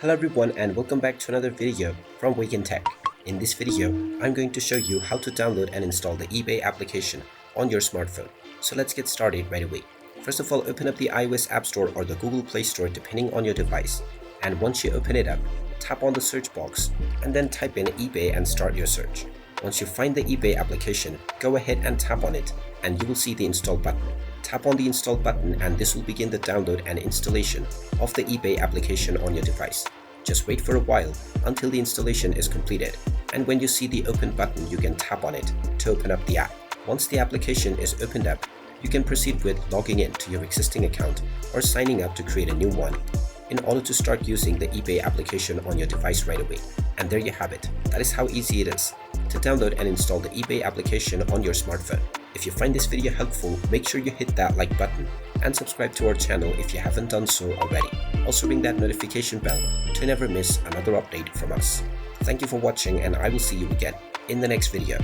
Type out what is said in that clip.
Hello everyone and welcome back to another video from Wake&Tech. In this video, I'm going to show you how to download and install the eBay application on your smartphone. So let's get started right away. First of all, open up the iOS App Store or the Google Play Store depending on your device. And once you open it up, tap on the search box and then type in eBay and start your search. Once you find the eBay application, go ahead and tap on it and you will see the install button. Tap on the install button and this will begin the download and installation of the eBay application on your device. Just wait for a while until the installation is completed, and when you see the open button you can tap on it to open up the app. Once the application is opened up, you can proceed with logging in to your existing account or signing up to create a new one in order to start using the eBay application on your device right away. And there you have it. That is how easy it is to download and install the eBay application on your smartphone. If you find this video helpful, make sure you hit that like button and subscribe to our channel if you haven't done so already. Also ring that notification bell to never miss another update from us. Thank you for watching and I will see you again in the next video.